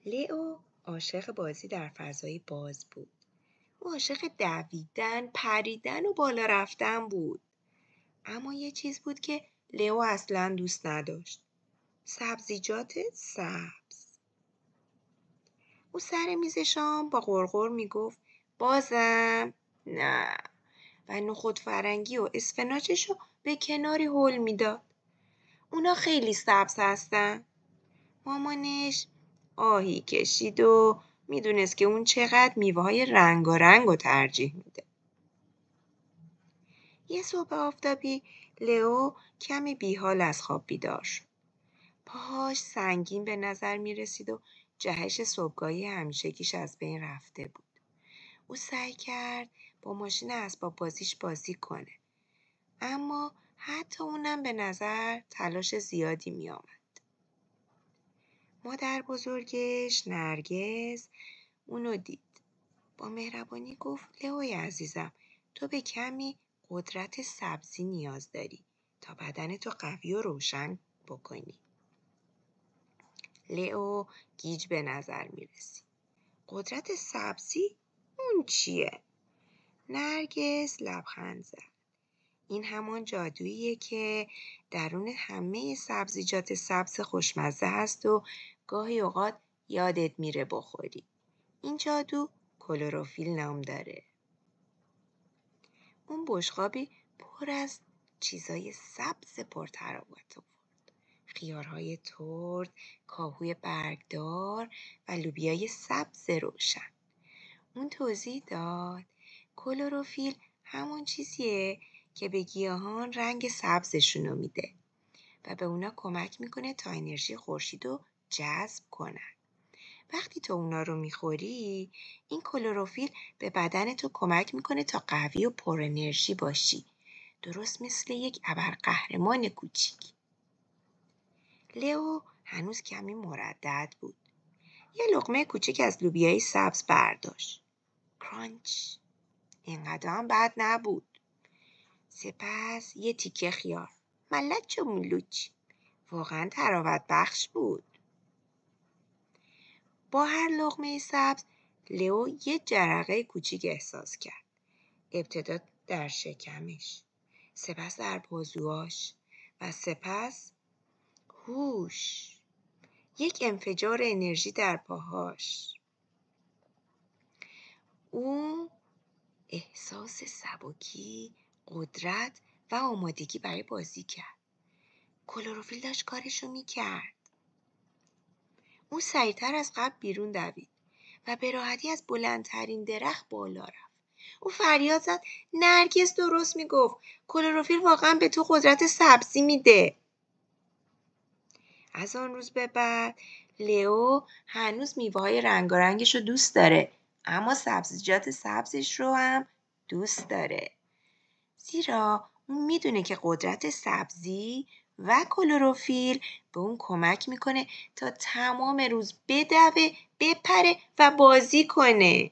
لئو عاشق بازی در فضای باز بود. او عاشق دویدن، پریدن و بالا رفتن بود. اما یه چیز بود که لئو اصلاً دوست نداشت. سبزیجات سبز. او سر میز شام با غرغر میگفت بازم؟ نه. و نخود فرنگی و اسفناجش رو به کناری هل میداد. اونا خیلی سبز هستن. مامانش آهی کشید و میدونست که اون چقدر میوه‌های رنگارنگ رو ترجیح میده. یه صبح آفتابی لئو کمی بیحال از خواب بیدار شد. پاهاش سنگین به نظر میرسید و جهش صبحگاهی همیشگیش از بین رفته بود. او سعی کرد با ماشین اسباب بازیش بازی کنه. اما حتی اونم به نظر تلاش زیادی می آمد. مادر بزرگش نرگس اونو دید. با مهربانی گفت لئوی عزیزم، تو به کمی قدرت سبزی نیاز داری تا بدنتو قوی و روشن بکنی. لئو گیج به نظر میرسی. قدرت سبزی؟ اون چیه؟ نرگس لبخند زد. این همان جادوییه که درون همه سبزیجات سبز خوشمزه هست و گاهی اوقات یادت میره بخوری. این جادو کلروفیل نام داره. اون بشقابی پر از چیزای سبز پرتراوت آورد. خیارهای ترد، کاهوی برگدار و لوبیای سبز روشن. اون توضیح داد کلروفیل همون چیزیه که به گیاهان رنگ سبزشونو میده و به اونا کمک میکنه تا انرژی خورشید رو جذب کنن. وقتی تو اونا رو میخوری، این کلروفیل به بدن تو کمک میکنه تا قوی و پر انرژی باشی. درست مثل یک ابرقهرمان کوچیک. لئو هنوز کمی مردد بود. یه لقمه کوچیک از لوبیای سبز برداشت. کرانچ. اینقدر هم بد نبود. سپس یه تیکه خیار. ملچ و ملوچ. واقعا تراوت بخش بود. با هر لقمه سبز لئو یه جرقه کوچیک احساس کرد. ابتدا در شکمش، سپس در بازوهاش و سپس هوش. یک انفجار انرژی در پاهاش. او احساس سبکی، قدرت و آمادگی برای بازی کرد. کلروفیل داشت کارشو میکرد. او سریعتر از قبل بیرون دوید و به راحتی از بلندترین درخت بالا رفت. او فریاد زد نرگس درست میگفت. کلروفیل واقعا به تو قدرت سبزی میده. از آن روز به بعد لئو هنوز میوه‌های رنگارنگش رو دوست داره، اما سبزیجات سبزش رو هم دوست داره. زیرا اون میدونه که قدرت سبزی و کلروفیل به اون کمک میکنه تا تمام روز بدوه، بپره و بازی کنه.